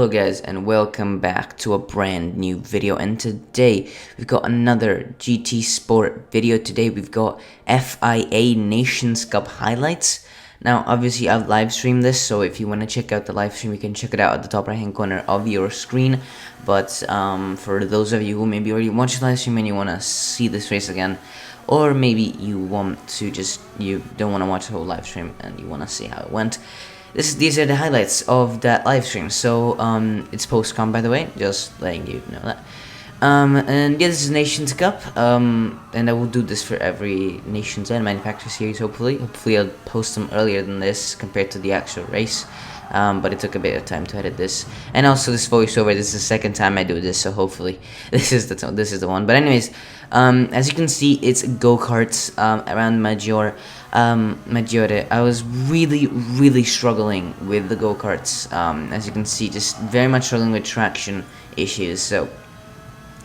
Hello guys, and welcome back to a brand new video, and today we've got another GT Sport video. Today we've got FIA Nations Cup highlights. Now obviously I've live streamed this, so if you want to check out the live stream, you can check it out at the top right hand corner of your screen. But for those of you who maybe already watched the live stream and you want to see this race again, or maybe you don't want to watch the whole live stream and you want to see how it went, these are the highlights of that live stream. So it's post-com, by the way, just letting you know that. And yeah, this is Nations Cup, and I will do this for every Nations and Manufacturer Series, hopefully I'll post them earlier than this compared to the actual race, but it took a bit of time to edit this, and also this voiceover, this is the second time I do this, so hopefully this is the one. But anyways, as you can see, it's go-karts around Maggiore. I was really struggling with the go-karts, as you can see, just very much struggling with traction issues. So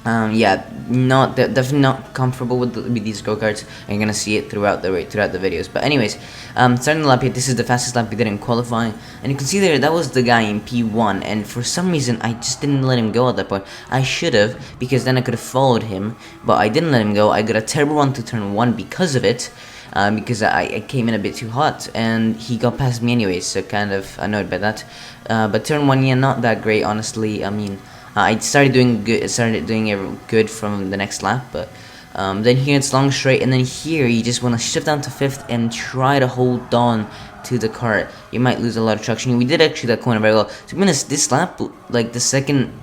yeah, definitely not comfortable with these go-karts. You're gonna see it throughout the videos. But anyways, starting the lap here, this is the fastest lap we did in qualifying, and you can see there that was the guy in P1, and for some reason I just didn't let him go at that point. I should have, because then I could have followed him, but I didn't let him go. I got a terrible run to turn 1 because of it. Because I came in a bit too hot, and he got past me anyways, so kind of annoyed by that. But turn 1, yeah, not that great, honestly. I mean, I started doing good from the next lap, but then here it's long straight, and then here you just want to shift down to 5th and try to hold on to the cart. You might lose a lot of traction. We did actually that corner very well. To be honest, this lap, like the second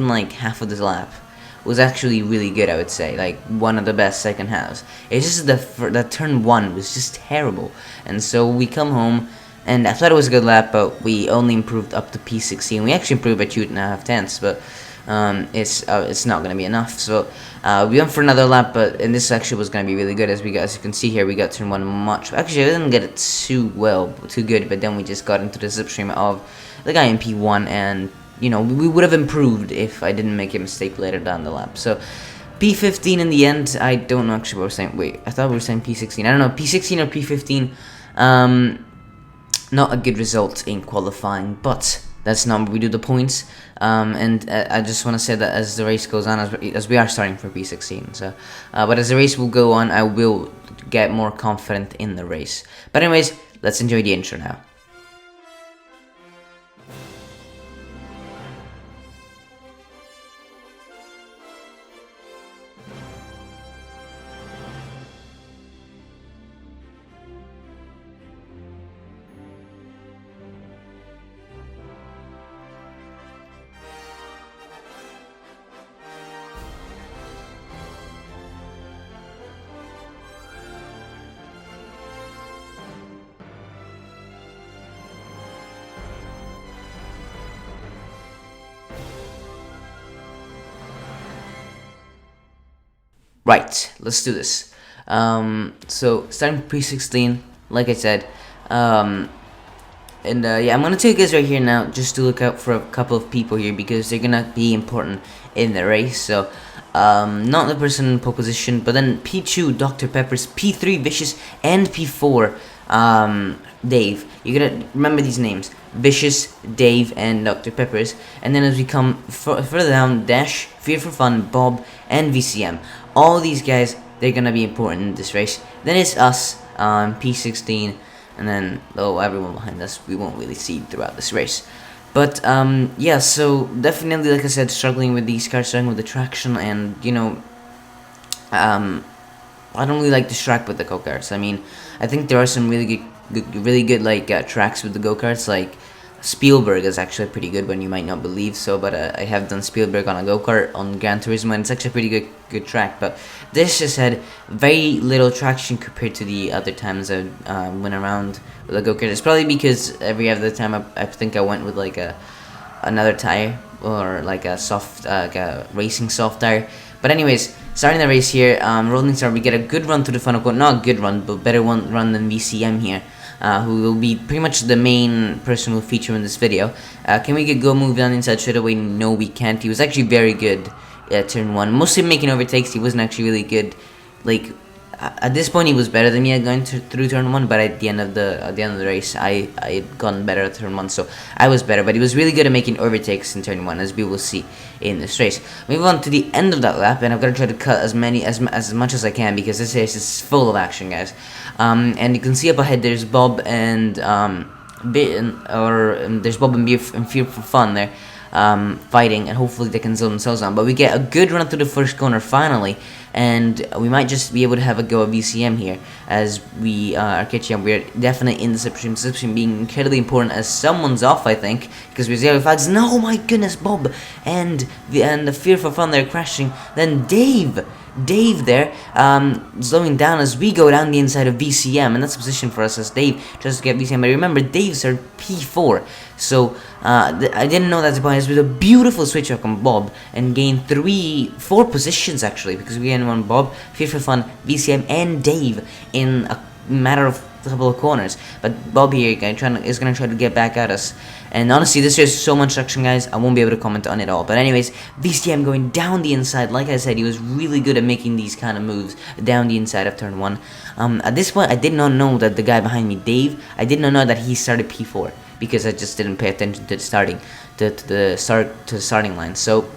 like half of this lap, was actually really good, I would say, like one of the best second halves. It's just that turn 1 was just terrible, and so we come home, and I thought it was a good lap, but we only improved up to P16. We actually improved by 2.5 tenths, but it's not gonna be enough. So we went for another lap, and this actually was gonna be really good, as you can see here. We got turn 1 much. Actually, I didn't get it too good, but then we just got into the slipstream of the guy in P1, and you know, we would have improved if I didn't make a mistake later down the lap. So P15 in the end. I don't know actually what we're saying. Wait, I thought we were saying P16. I don't know, P16 or P15. Not a good result in qualifying, but that's not where we do the points. And I just want to say that as the race goes on, as we are starting for P16, so but as the race will go on, I will get more confident in the race. But anyways, let's enjoy the intro now. Right, let's do this. So starting P16, like I said, yeah, I'm gonna tell you guys right here now, just to look out for a couple of people here, because they're gonna be important in the race. So not the person in pole position, but then P2 Dr. Peppers, P3 Vicious, and P4 Dave. You're gonna remember these names: Vicious, Dave, and Dr. Peppers. And then as we come further down, Dash, Fear for Fun, Bob, and VCM. All these guys, they're gonna be important in this race. Then it's us, P16, and then everyone behind us we won't really see throughout this race. But yeah, so definitely, like I said, struggling with these cars, struggling with the traction, and you know, I don't really like this track with the go-karts. I mean, I think there are some really good like tracks with the go-karts, like Spielberg is actually pretty good one, you might not believe so, but I have done Spielberg on a go-kart on Gran Turismo, and it's actually a pretty good track. But this just had very little traction compared to the other times I went around with a go-kart. It's probably because every other time I think I went with like another tire, or like a soft like a racing soft tire. But anyways, starting the race here, rolling start, we get a good run to the final corner. Not a good run, but better run than VCM here. Who will be pretty much the main person who will feature in this video. Can we get go move down inside straight away? No, we can't. He was actually very good at turn 1, mostly making overtakes. He wasn't actually really good, like at this point he was better than me at going through turn 1, but at the end of the race I had gotten better at turn 1, so I was better. But he was really good at making overtakes in turn 1, as we will see in this race. Move on to the end of that lap, and I'm gonna try to cut as much as I can, because this race is full of action, guys. And you can see up ahead there's Bob and there's Bob and Fear for Fun there, fighting, and hopefully they can slow themselves down. But we get a good run through the first corner finally, and we might just be able to have a go at VCM here, as we are catching up. We're definitely in the slipstream being incredibly important, as someone's off, I think, because we're zero flags. No, my goodness, Bob and the Fear for Fun, they're crashing. Then Dave there, slowing down as we go down the inside of VCM, and that's a position for us as Dave tries to get VCM. But remember, Dave's our P4, so I didn't know that's the point. It was a beautiful switch up on Bob and gained 4 positions actually, because we gained one Bob, Fear for Fun, VCM, and Dave in a matter of a couple of corners. But Bob here is gonna try to get back at us. And honestly, this is so much action, guys, I won't be able to comment on it all. But anyways, VCM going down the inside. Like I said, he was really good at making these kind of moves down the inside of turn 1. At this point, I did not know that the guy behind me, Dave, I did not know that he started P4, because I just didn't pay attention to the starting line. So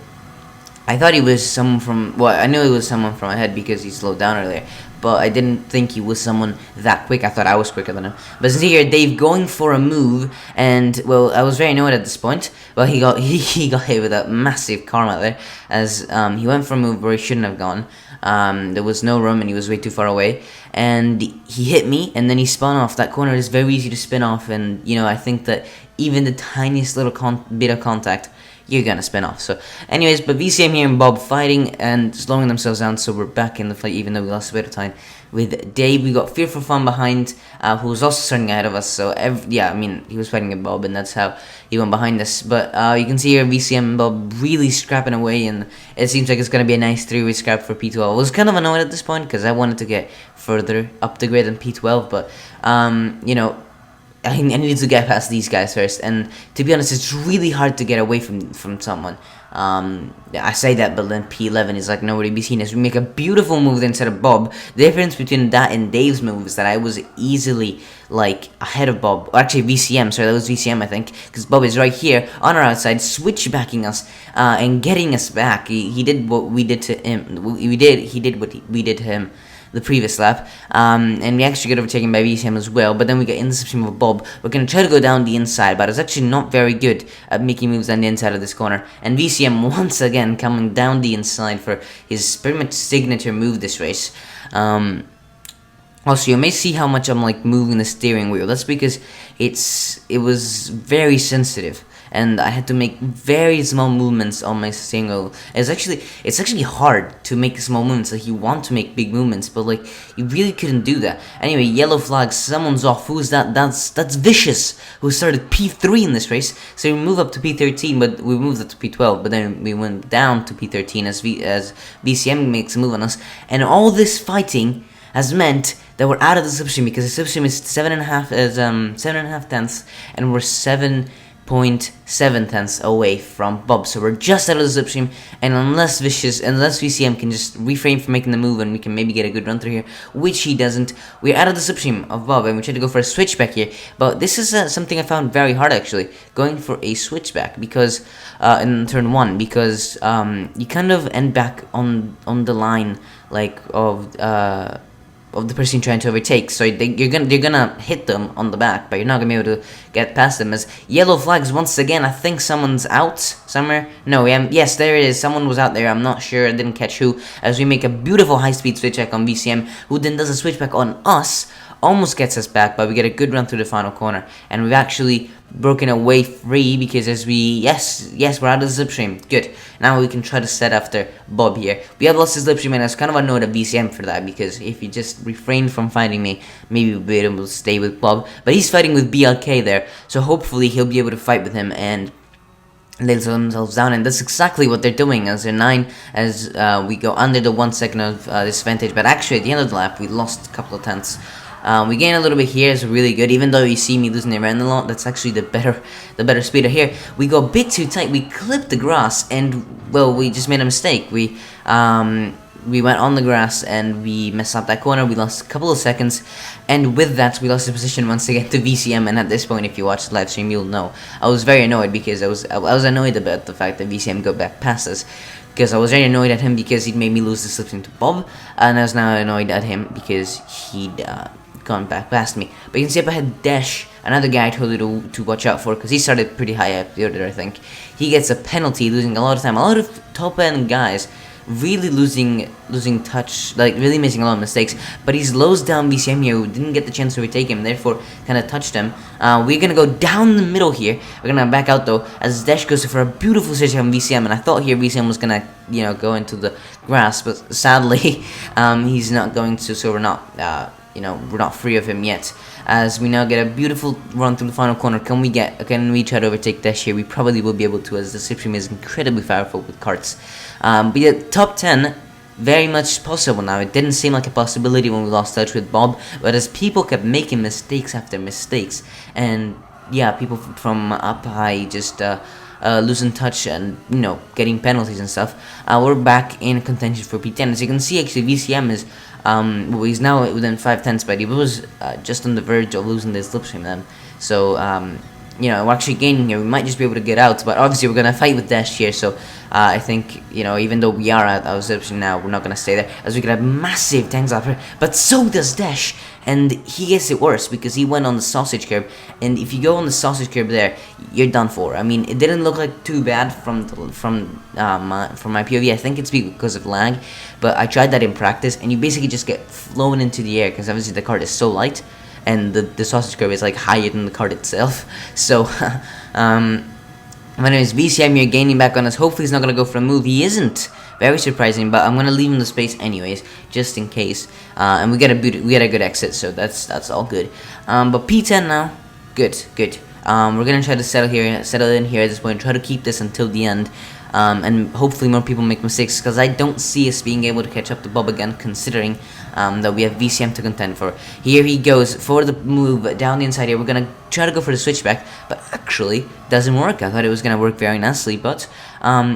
I thought he was someone from, well, I knew it was someone from ahead because he slowed down earlier, but I didn't think he was someone that quick. I thought I was quicker than him. But see here, Dave going for a move, and well, I was very annoyed at this point. Well, he got hit with a massive karma there, as he went for a move where he shouldn't have gone. There was no room, and he was way too far away, and he hit me, and then he spun off. That corner is very easy to spin off, and you know, I think that even the tiniest little bit of contact, you're gonna spin off. So anyways, but VCM here and Bob fighting and slowing themselves down, so we're back in the fight, even though we lost a bit of time with Dave. We got Fear for Fun behind, who was also starting ahead of us. So yeah, I mean, he was fighting with Bob, and that's how he went behind us. But you can see here VCM and Bob really scrapping away, and it seems like it's gonna be a nice 3-way scrap for P12. I was kind of annoyed at this point because I wanted to get further up the grid than P12, but you know, I needed to get past these guys first, and to be honest, it's really hard to get away from someone. I say that, but then P11 is like nowhere to be seen, as we make a beautiful move instead of Bob. The difference between that and Dave's move is that I was easily like ahead of Bob, or actually VCM, sorry, that was VCM I think, because Bob is right here on our outside, switchbacking us and getting us back. He did what we did to him. He did what we did to him the previous lap, and we actually got overtaken by VCM as well. But then we get in the substitution of Bob. We're going to try to go down the inside, but I was actually not very good at making moves on the inside of this corner, and VCM once again coming down the inside for his pretty much signature move this race. Also, you may see how much I'm like moving the steering wheel. That's because it was very sensitive, and I had to make very small movements on my steering wheel. It's actually hard to make small movements. Like, you want to make big movements, but like you really couldn't do that. Anyway, yellow flag. Someone's off. Who's that? That's Vicious, who started P3 in this race. So we move up to P13, but we moved up to P12. But then we went down to P13 as VCM makes a move on us, and all this fighting has meant that we're out of the slipstream, because the slipstream is 7.5 tenths, and we're 7.7 tenths away from Bob. So we're just out of the slipstream, and unless VCM can just refrain from making the move, and we can maybe get a good run through here, which he doesn't, we're out of the slipstream of Bob, and we try to go for a switchback here. But this is something I found very hard, actually, going for a switchback, because in turn 1, because you kind of end back on the line, like of the person trying to overtake, so you're gonna hit them on the back, but you're not gonna be able to get past them. As yellow flags once again. I think someone's out somewhere. No, yes, there it is. Someone was out there. I'm not sure. I didn't catch who. As we make a beautiful high-speed switchback on VCM, who then does a switchback on us, almost gets us back, but we get a good run through the final corner, and we've actually broken away free, because as yes, we're out of the slipstream. Good. Now we can try to set after Bob here. We have lost his slipstream, and I was kind of annoyed at VCM for that, because if he just refrained from fighting me, maybe we'd be able to stay with Bob. But he's fighting with BLK there, so hopefully he'll be able to fight with him and they'll slow themselves down, and that's exactly what they're doing as they're 9, as we go under the 1 second of disadvantage. But actually at the end of the lap we lost a couple of tenths. We gain a little bit here, it's really good. Even though you see me losing around a lot, that's actually the better speeder here. We go a bit too tight, we clipped the grass, and well, we just made a mistake. We we went on the grass and we messed up that corner. We lost a couple of seconds, and with that we lost the position once again to VCM. And at this point, if you watch the live stream, you'll know I was very annoyed because I was annoyed about the fact that VCM got back past us, because I was very annoyed at him because he'd made me lose the slipstream to Bob, and I was now annoyed at him because he'd gone back past me. But you can see up ahead Dash, another guy I told you to watch out for, because he started pretty high up the order, I think. He gets a penalty, losing a lot of time. A lot of top end guys really losing touch, like really making a lot of mistakes. But he slows down VCM here, who didn't get the chance to retake him, therefore kind of touched him. We're gonna go down the middle here. We're gonna back out though, as Dash goes for a beautiful switch on VCM, and I thought here VCM was gonna, you know, go into the grass, but sadly, he's not going to. So we're not, you know, we're not free of him yet. As we now get a beautiful run through the final corner. Can we try to overtake Dash here? We probably will be able to, as the slipstream is incredibly powerful with karts. But yeah, top 10, very much possible now. It didn't seem like a possibility when we lost touch with Bob, but as people kept making mistakes after mistakes, and yeah, people from up high just losing touch and, you know, getting penalties and stuff, we're back in contention for P10. As you can see, actually VCM is well, he's now within 5/10, but he was just on the verge of losing this slipstream then. So you know, we're actually gaining here. We might just be able to get out, but obviously we're gonna fight with Dash here. So I think, you know, even though we are at our slipstream now, we're not gonna stay there, as we get a massive tank slapper. But so does Dash, and he gets it worse because he went on the sausage curb. And if you go on the sausage curb there, you're done for. I mean, it didn't look like too bad from my POV. I think it's because of lag, but I tried that in practice, and you basically just get flown into the air because obviously the kart is so light, and the sausage curb is like higher than the kart itself. So my name is VCM. You're gaining back on us. Hopefully he's not gonna go for a move. He isn't. Very surprising, but I'm gonna leave him the space anyways, just in case. And we get a good exit, so that's all good. But P10 now, good. We're gonna try to settle in here at this point. Try to keep this until the end. And hopefully more people make mistakes, because I don't see us being able to catch up to Bob again, considering that we have VCM to contend for. Here he goes for the move down the inside here. We're gonna try to go for the switchback, but actually doesn't work. I thought it was gonna work very nicely, but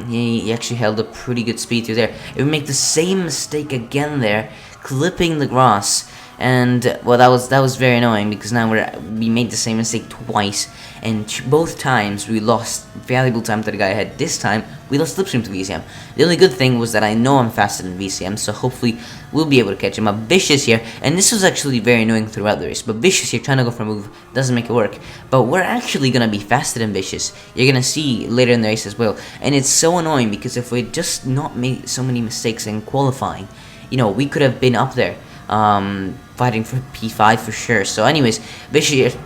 he actually held a pretty good speed through there. If we make the same mistake again there, clipping the grass, and well, that was very annoying, because now we made the same mistake twice, and both times we lost valuable time to the guy ahead. This time we lost slipstream to VCM. The only good thing was that I know I'm faster than VCM, so hopefully we'll be able to catch him up. Vicious here, and this was actually very annoying throughout the race, but Vicious here trying to go for a move doesn't make it work. But we're actually gonna be faster than Vicious. You're gonna see later in the race as well, and it's so annoying because if we just not made so many mistakes in qualifying, you know, we could have been up there fighting for P5 for sure. So anyways, Vicious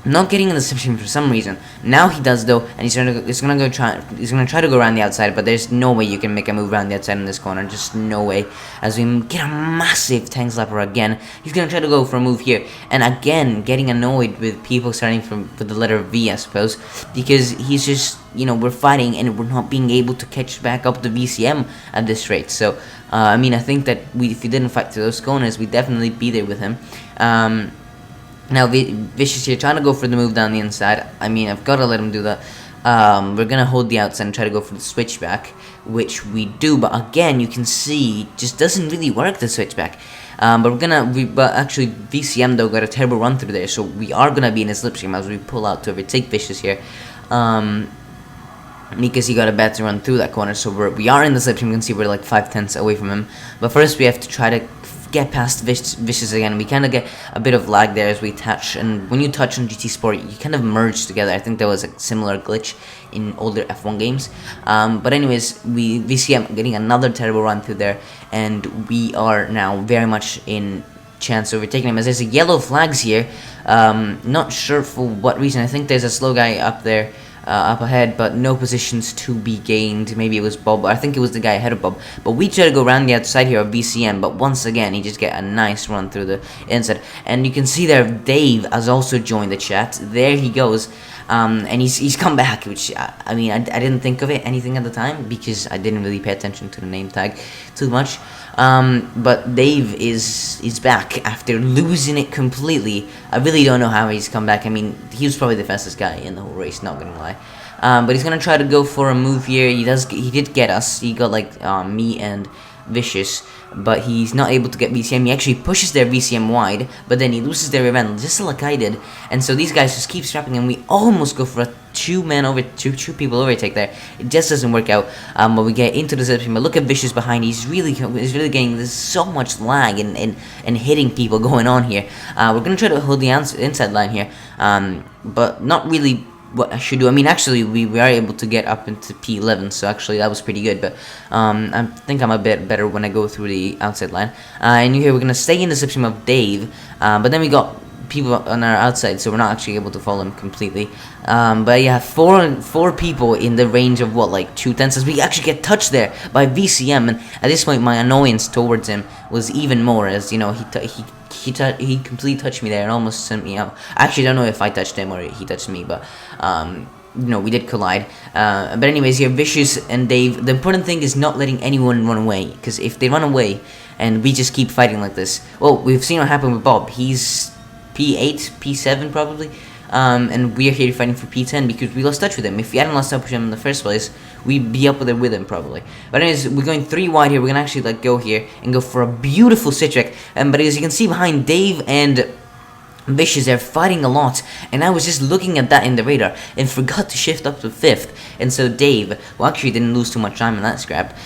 not getting in the slipstream for some reason. Now he does though, and he's gonna try to go around the outside, but there's no way you can make a move around the outside in this corner. Just no way. As we get a massive tank slapper again, he's gonna try to go for a move here, and again getting annoyed with people starting with the letter V, I suppose, because he's just, you know, we're fighting and we're not being able to catch back up the VCM at this rate. So I mean, I think that if we didn't fight through those corners, we'd definitely be there with him. Now Vicious here trying to go for the move down the inside. I mean, I've got to let him do that. We're gonna hold the outside and try to go for the switchback, which we do, but again you can see it just doesn't really work, the switchback. But actually VCM though got a terrible run through there, so we are gonna be in his slipstream as we pull out to overtake Vicious here. Because he got a better run through that corner, so we are in the slipstream. You can see we're like 5/10 away from him. But first we have to try to get past Vicious again. We kind of get a bit of lag there as we touch, and when you touch on GT Sport, you kind of merge together. I think there was a similar glitch in older F1 games. But anyways, VCM getting another terrible run through there, and we are now very much in chance of overtaking him, as there's a yellow flags here. Not sure for what reason. I think there's a slow guy up there, up ahead, but no positions to be gained. Maybe it was Bob, I think it was the guy ahead of Bob. But we try to go around the outside here of VCM, but once again he just get a nice run through the inside. And you can see there Dave has also joined the chat. There he goes. And he's come back, which I mean, I didn't think of anything at the time because I didn't really pay attention to the name tag too much. But Dave is back after losing it completely. I really don't know how he's come back. I mean, he was probably the fastest guy in the whole race, not gonna lie. But he's gonna try to go for a move here. He did get us. He got like me and Vicious, but he's not able to get VCM. He actually pushes their VCM wide, but then he loses their event, just like I did. And so these guys just keep scrapping, and we almost go for a two people overtake there. It just doesn't work out. But we get into the section. But look at Vicious behind. He's really getting, there's so much lag and hitting people going on here. We're gonna try to hold the inside line here, but not really what I should do. I mean, actually, we are able to get up into P11, so actually that was pretty good. But I think I'm a bit better when I go through the outside line. And here we're gonna stay in the slipstream of Dave, but then we got people on our outside, so we're not actually able to follow him completely. But yeah, four people in the range of what, like 2/10. We actually get touched there by VCM, and at this point my annoyance towards him was even more, as you know, he completely touched me there and almost sent me out. I actually don't know if I touched him or he touched me, but you know, we did collide. But anyways, here Vicious and Dave, the important thing is not letting anyone run away, because if they run away and we just keep fighting like this, well, we've seen what happened with Bob. He's P8, P7 probably, and we are here fighting for P10 because we lost touch with him. If we hadn't lost touch with him in the first place, we'd be up there with him probably. But anyways, we're going 3 wide here. We're gonna actually go here and go for a beautiful switch back. But as you can see behind, Dave and Vicious, they're fighting a lot, and I was just looking at that in the radar and forgot to shift up to 5th. And so Dave, who actually didn't lose too much time in that scrap,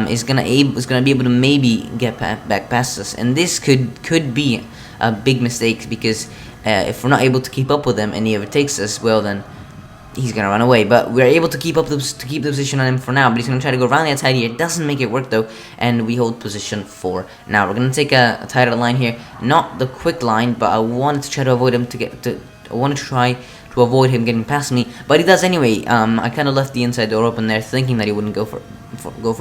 is gonna be able to maybe get back past us, and this could be a big mistake, because if we're not able to keep up with him and he overtakes us, well then he's gonna run away. But we're able to keep the position on him for now. But he's gonna try to go around the outside here. It doesn't make it work though, and we hold position for now. We're gonna take a tighter line here, not the quick line, but I wanted to try to avoid him avoid him getting past me, but he does anyway. I kind of left the inside door open there, thinking that he wouldn't go for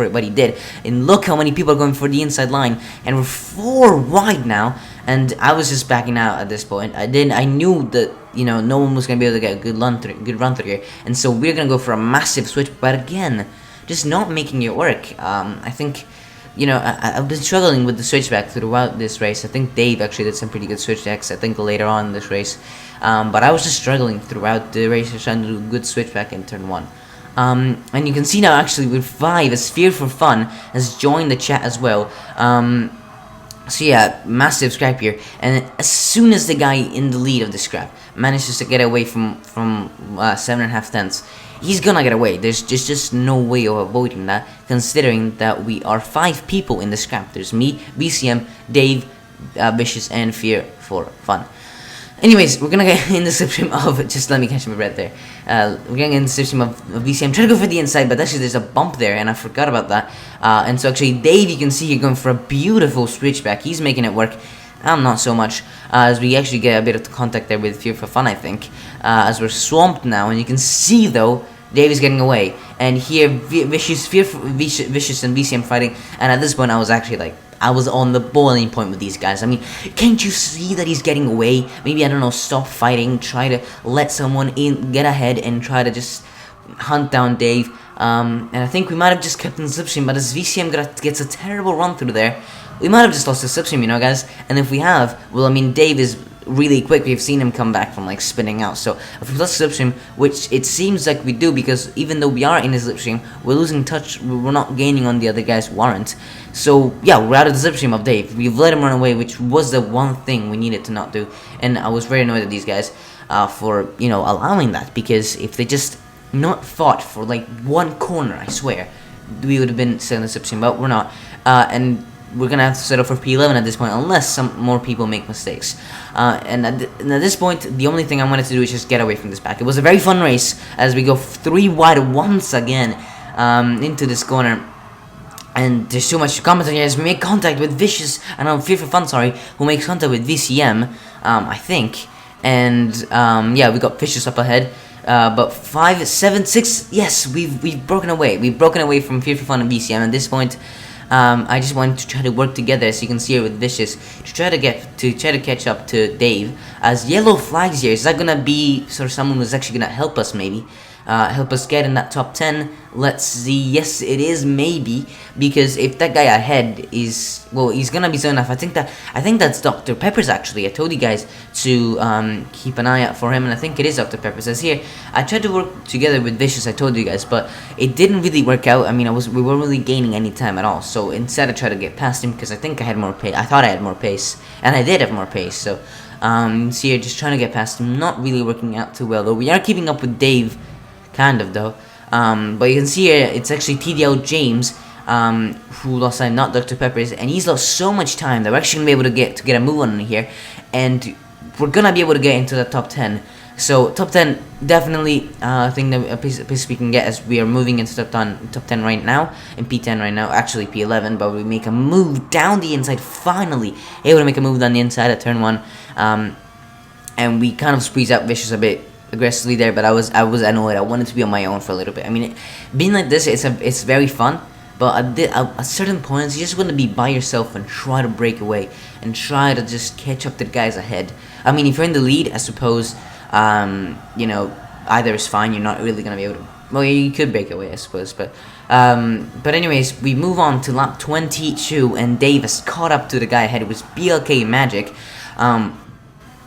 it, but he did. And look how many people are going for the inside line, and we're 4 wide now. And I was just backing out at this point. I knew that, you know, no one was gonna be able to get a good run through here, and so we're gonna go for a massive switch. But again, just not making it work. I think, you know, I've been struggling with the switchback throughout this race. I think Dave actually did some pretty good switchbacks, I think, later on in this race. But I was just struggling throughout the race, trying to do a good switchback in turn 1. And you can see now, actually, with 5, a Sphere for Fun has joined the chat as well. So yeah, massive scrap here. And as soon as the guy in the lead of the scrap manages to get away from 7.5 tenths, he's gonna get away. There's just no way of avoiding that, considering that we are 5 people in the scrap. There's me, VCM, Dave, Vicious, and Fear for Fun. Anyways, we're gonna get in the slipstream of, just let me catch my breath there. We're getting in the slipstream of VCM, trying to go for the inside, but actually there's a bump there, and I forgot about that. And so actually Dave, you can see here going for a beautiful switchback. He's making it work. I'm not so much, as we actually get a bit of contact there with Fear for Fun, I think. As we're swamped now, and you can see though, Dave is getting away. And here, Vicious and VCM fighting, and at this point I was actually like, I was on the boiling point with these guys. I mean, can't you see that he's getting away? Maybe, I don't know, stop fighting, try to let someone in, get ahead, and try to just hunt down Dave. And I think we might have just kept in the slipstream, but as VCM gets a terrible run through there, we might have just lost the slipstream, you know, guys. And if we have, well, I mean, Dave is really quick. We've seen him come back from, like, spinning out. So if we lost the slipstream, which it seems like we do, because even though we are in the slipstream, we're losing touch. We're not gaining on the other guys who aren't. So yeah, we're out of the slipstream of Dave. We've let him run away, which was the one thing we needed to not do. And I was very annoyed at these guys for, you know, allowing that, because if they just not fought for like one corner, I swear, we would have been still in the slipstream, but we're not. And we're gonna have to settle for P11 at this point, unless some more people make mistakes. And at this point, the only thing I wanted to do is just get away from this back. It was a very fun race as we go 3 wide once again into this corner. And there's too much to comment on here as we make contact with Vicious, and Fear for Fun, sorry, who makes contact with VCM, I think. And yeah, we got Vicious up ahead. But 5, 7, 6, yes, we've broken away. We've broken away from Fear for Fun and VCM. At this point, I just wanted to try to work together, as you can see here with Vicious, to try to catch up to Dave. As yellow flags here, is that gonna be sort of someone who's actually gonna help us maybe? help us get in that top 10. Let's see. Yes, it is, maybe, because if that guy ahead is, well, he's gonna be soon enough. I think that's Dr. Pepper's actually. I told you guys to keep an eye out for him, and I think it is Dr. Pepper. Says here, I tried to work together with Vicious. I told you guys, but it didn't really work out. I mean, we weren't really gaining any time at all. So instead, I tried to get past him because I think I had more pace. I thought I had more pace, and I did have more pace. So see here, just trying to get past him. Not really working out too well though. We are keeping up with Dave, kind of though. But you can see here, it's actually TDL James, who lost time, not Dr. Pepper's, and he's lost so much time that we're actually gonna be able to get a move on in here, and we're gonna be able to get into the top 10. So top 10, definitely I think that a piece we can get as we are moving into top 10 right now, in P10 right now, actually P11, but we make a move down the inside, finally able to make a move down the inside at turn 1, and we kind of squeeze out Vicious a bit aggressively there, but I was annoyed. I wanted to be on my own for a little bit. I mean, being like this, it's very fun, but at certain points you just want to be by yourself and try to break away and try to just catch up to the guys ahead. I mean, if you're in the lead, I suppose you know, either is fine. You're not really gonna be able to. Well, you could break away, I suppose, but anyways, we move on to lap 22, and Dave has caught up to the guy ahead. It was BLK Magic, and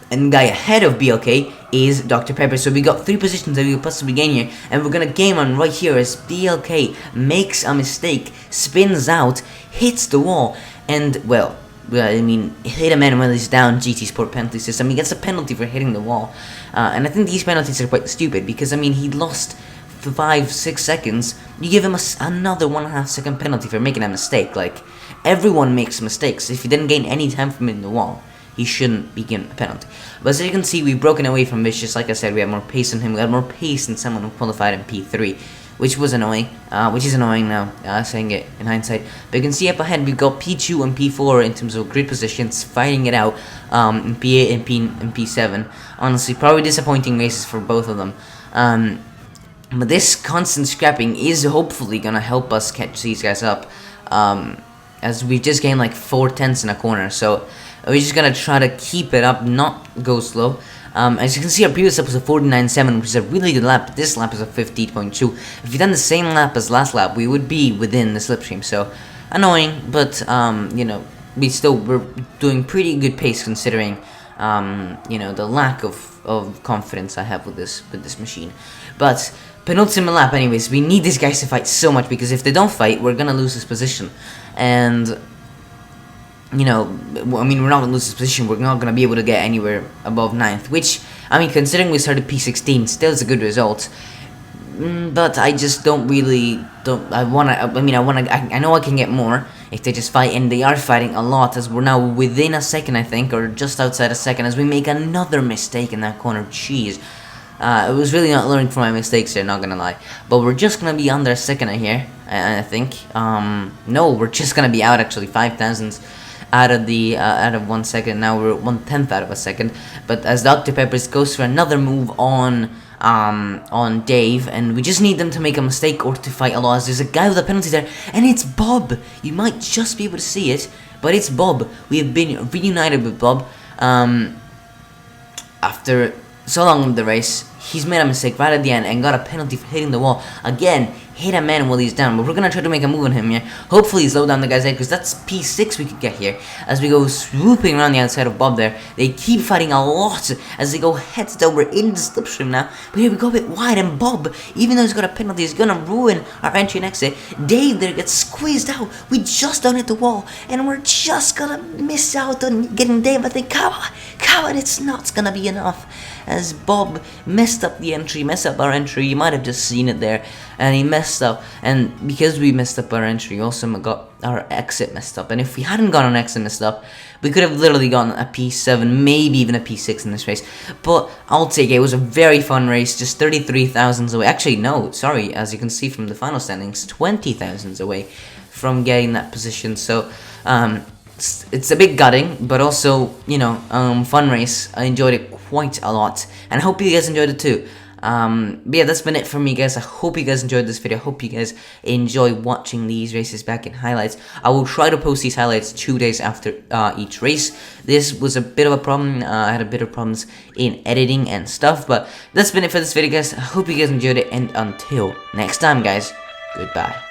the guy ahead of BLK is Dr. Pepper. So we got 3 positions that we could possibly gain here, and we're gonna game on right here as BLK makes a mistake, spins out, hits the wall, and well, I mean, hit a man when he's down. GT Sport penalty system. He gets a penalty for hitting the wall, and I think these penalties are quite stupid because I mean he lost 5-6 seconds. You give him another 1.5 second penalty for making a mistake. Like, everyone makes mistakes. If he didn't gain any time from hitting the wall, he shouldn't be given a penalty. But as you can see, we've broken away from Vicious. Like I said, we have more pace than him. We had more pace than someone who qualified in P3, which was annoying. Which is annoying now, saying it in hindsight. But you can see up ahead, we've got P2 and P4 in terms of grid positions, fighting it out in P8 and P7. Honestly, probably disappointing races for both of them. But this constant scrapping is hopefully going to help us catch these guys up. As we just gained like 4 tenths in a corner. So we're just gonna try to keep it up, not go slow. As you can see, our previous lap was a 49.7, which is a really good lap. This lap is a 50.2. If we'd done the same lap as last lap, we would be within the slipstream. So annoying, but you know, we're doing pretty good pace considering you know, the lack of confidence I have with this machine. But penultimate lap, anyways, we need these guys to fight so much because if they don't fight, we're gonna lose this position. And you know, I mean, we're not going to lose this position. We're not going to be able to get anywhere above 9th, which, I mean, considering we started P16, still is a good result. But I just I know I can get more if they just fight, and they are fighting a lot, as we're now within a second, I think, or just outside a second, as we make another mistake in that corner. Jeez. It was really not learning from my mistakes here, not gonna lie. But we're just gonna be under a second here, I think. No, we're just gonna be out, actually, 5 thousandths out of 1 second. Now we're 1/10 out of a second. But as Dr. Peppers goes for another move on Dave, and we just need them to make a mistake or to fight a loss. There's a guy with a penalty there, and it's Bob. You might just be able to see it, but it's Bob. We have been reunited with Bob after so long of the race. He's made a mistake right at the end and got a penalty for hitting the wall. Again, hit a man while he's down, but we're going to try to make a move on him here. Hopefully slow down the guy's head, because that's P6 we could get here. As we go swooping around the outside of Bob there. They keep fighting a lot as they go heads down. We're in the slipstream now, but here we go a bit wide, and Bob, even though he's got a penalty, is going to ruin our entry next day. Dave there gets squeezed out. We just don't hit the wall, and we're just going to miss out on getting Dave. I think, come on, it's not going to be enough. As Bob messed up our entry. You might have just seen it there, and he messed up, and because we messed up our entry, we also got our exit messed up. And if we hadn't got an exit messed up, we could have literally gotten a P7, maybe even a P6 in this race. But I'll take it. It was a very fun race, just 33 thousandths away. Actually, no, sorry, as you can see from the final standings, 20 thousandths away from getting that position. So it's a bit gutting, but also, you know, fun race. I enjoyed it quite a lot, and I hope you guys enjoyed it too. But yeah, that's been it for me, guys. I hope you guys enjoyed this video. I hope you guys enjoy watching these races back in highlights. I will try to post these highlights 2 days after each race. This was a bit of a problem. I had a bit of problems in editing and stuff, but that's been it for this video, guys. I hope you guys enjoyed it, and until next time, guys, goodbye.